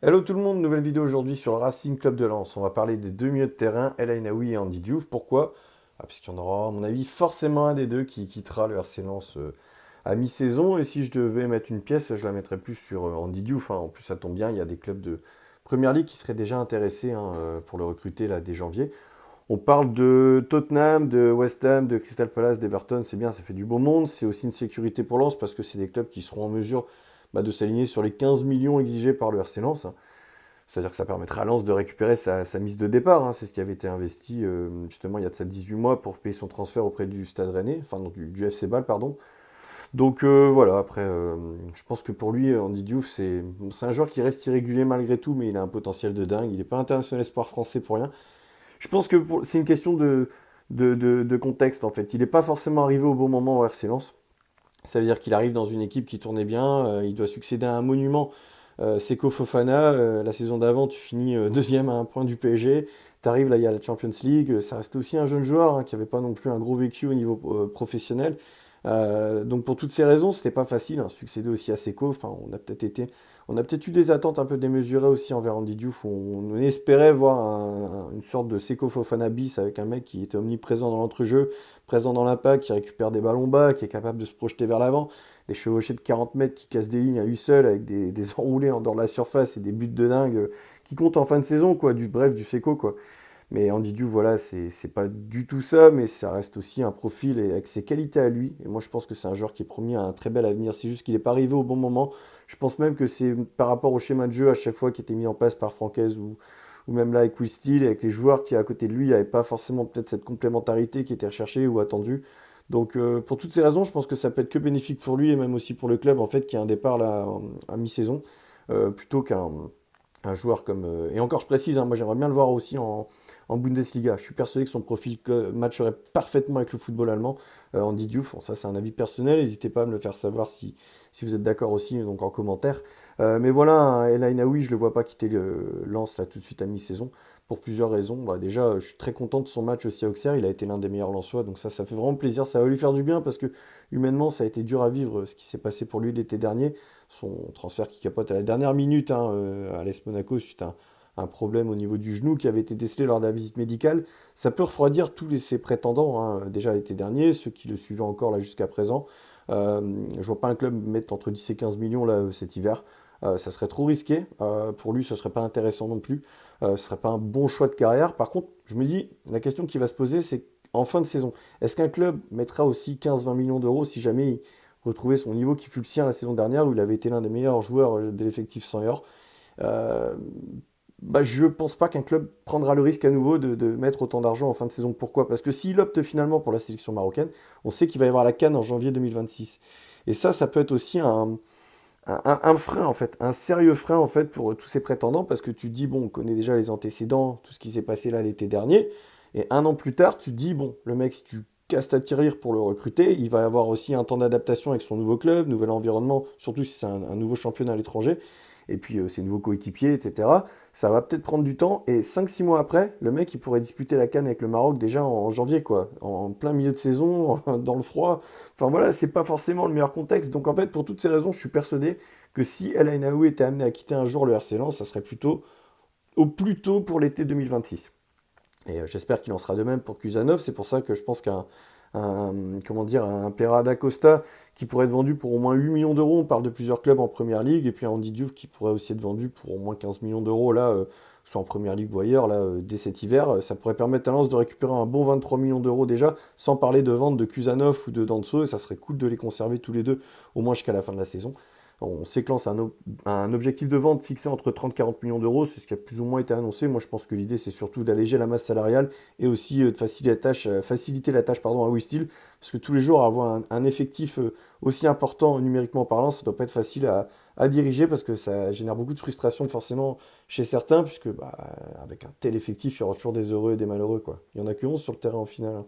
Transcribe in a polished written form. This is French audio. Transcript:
Hello tout le monde, nouvelle vidéo aujourd'hui sur le Racing Club de Lens. On va parler des deux milieux de terrain, El Ainaoui et Andy Diouf. Pourquoi? Parce qu'il y en aura, à mon avis, forcément un des deux qui quittera le RC Lens à mi-saison. Et si je devais mettre une pièce, je la mettrais plus sur Andy Diouf, hein. En plus, ça tombe bien, il y a des clubs de Première Ligue qui seraient déjà intéressés, hein, pour le recruter là dès janvier. On parle de Tottenham, de West Ham, de Crystal Palace, d'Everton, c'est bien, ça fait du beau monde. C'est aussi une sécurité pour Lens parce que c'est des clubs qui seront en mesure de s'aligner sur les 15 millions exigés par le RC Lens, hein. C'est-à-dire que ça permettra à Lens de récupérer sa mise de départ, hein. C'est ce qui avait été investi justement il y a de ça 18 mois pour payer son transfert auprès du Stade Rennais, enfin non, du FC Bâle, pardon. Donc voilà, après, je pense que pour lui, Andy Diouf, c'est un joueur qui reste irrégulier malgré tout, mais il a un potentiel de dingue. Il n'est pas international espoir français pour rien. Je pense que c'est une question de contexte en fait. Il n'est pas forcément arrivé au bon moment au RC Lens. Ça veut dire qu'il arrive dans une équipe qui tournait bien, il doit succéder à un monument. Seko Fofana, la saison d'avant, tu finis deuxième à un point du PSG. Tu arrives là, il y a la Champions League. Ça reste aussi un jeune joueur, hein, qui n'avait pas non plus un gros vécu au niveau professionnel. Donc pour toutes ces raisons, c'était pas facile, hein, succéder aussi à Seko. Enfin, on a peut-être eu des attentes un peu démesurées aussi envers Andy Diouf. Où on espérait voir une sorte de Seko Fofana bis avec un mec qui était omniprésent dans l'entrejeu, présent dans l'impact, qui récupère des ballons bas, qui est capable de se projeter vers l'avant, des chevauchés de 40 mètres qui cassent des lignes à lui seul, avec des enroulés en dehors de la surface et des buts de dingue, qui comptent en fin de saison, quoi, bref, du Seco, quoi. Mais Andy Diouf, voilà, c'est pas du tout ça, mais ça reste aussi un profil et avec ses qualités à lui. Et moi, je pense que c'est un joueur qui est promis à un très bel avenir. C'est juste qu'il n'est pas arrivé au bon moment. Je pense même que c'est par rapport au schéma de jeu à chaque fois qui était mis en place par Francaise ou même là avec Wistil, avec les joueurs qui à côté de lui, il n'y avait pas forcément peut-être cette complémentarité qui était recherchée ou attendue. Donc pour toutes ces raisons, je pense que ça peut être que bénéfique pour lui et même aussi pour le club en fait qui a un départ là à mi-saison, plutôt qu'un un joueur comme. Et encore, je précise, hein, moi j'aimerais bien le voir aussi en Bundesliga. Je suis persuadé que son profil matcherait parfaitement avec le football allemand. Andy Diouf, bon, ça c'est un avis personnel, n'hésitez pas à me le faire savoir si vous êtes d'accord aussi, donc en commentaire. Mais voilà, hein, El Ainaoui, je ne le vois pas quitter le Lens là tout de suite à mi-saison, pour plusieurs raisons. Bah, déjà, je suis très content de son match aussi à Auxerre, il a été l'un des meilleurs Lensois, donc ça fait vraiment plaisir, ça va lui faire du bien, parce que humainement, ça a été dur à vivre ce qui s'est passé pour lui l'été dernier. Son transfert qui capote à la dernière minute, hein, à l'AS Monaco suite à un problème au niveau du genou qui avait été décelé lors de la visite médicale. Ça peut refroidir ses prétendants, hein, déjà l'été dernier, ceux qui le suivaient encore là jusqu'à présent. Je vois pas un club mettre entre 10 et 15 millions là cet hiver. Ça serait trop risqué. Pour lui, ce serait pas intéressant non plus. Ce serait pas un bon choix de carrière. Par contre, je me dis, la question qui va se poser, c'est en fin de saison, est-ce qu'un club mettra aussi 15-20 millions d'euros si jamais il retrouvait son niveau qui fut le sien la saison dernière où il avait été l'un des meilleurs joueurs de l'effectif senior? Euh, je pense pas qu'un club prendra le risque à nouveau de mettre autant d'argent en fin de saison. Pourquoi? Parce que s'il opte finalement pour la sélection marocaine, on sait qu'il va y avoir la CAN en janvier 2026. Et ça peut être aussi un frein en fait, un sérieux frein en fait pour tous ces prétendants, parce que tu te dis, bon, on connaît déjà les antécédents, tout ce qui s'est passé là l'été dernier, et un an plus tard, tu te dis, bon, le mec, si tu casses ta tirelire pour le recruter, il va avoir aussi un temps d'adaptation avec son nouveau club, nouvel environnement, surtout si c'est un nouveau championnat à l'étranger, et puis ses nouveaux coéquipiers, etc. Ça va peut-être prendre du temps, et 5-6 mois après, le mec, il pourrait disputer la CAN avec le Maroc déjà en janvier, quoi, en plein milieu de saison, dans le froid. Enfin voilà, c'est pas forcément le meilleur contexte. Donc en fait, pour toutes ces raisons, je suis persuadé que si El Ainaoui était amené à quitter un jour le RC Lens, ça serait plutôt au plus tôt pour l'été 2026. Et j'espère qu'il en sera de même pour Kusanov. C'est pour ça que je pense comment dire, un Pera da Costa qui pourrait être vendu pour au moins 8 millions d'euros. On parle de plusieurs clubs en première ligue. Et puis un Andy Diouf qui pourrait aussi être vendu pour au moins 15 millions d'euros, là, soit en première ligue ou ailleurs, là, dès cet hiver. Ça pourrait permettre à Lens de récupérer un bon 23 millions d'euros déjà, sans parler de vente de Kusanov ou de Danso. Et ça serait cool de les conserver tous les deux, au moins jusqu'à la fin de la saison. On sait que Lens a un objectif de vente fixé entre 30 et 40 millions d'euros, c'est ce qui a plus ou moins été annoncé. Moi, je pense que l'idée, c'est surtout d'alléger la masse salariale et aussi de faciliter la tâche pardon, à Wistil, parce que tous les jours, avoir un effectif aussi important numériquement parlant, ça doit pas être facile à diriger, parce que ça génère beaucoup de frustration forcément chez certains, puisque avec un tel effectif, il y aura toujours des heureux et des malheureux, quoi. Il y en a que 11 sur le terrain au final, hein.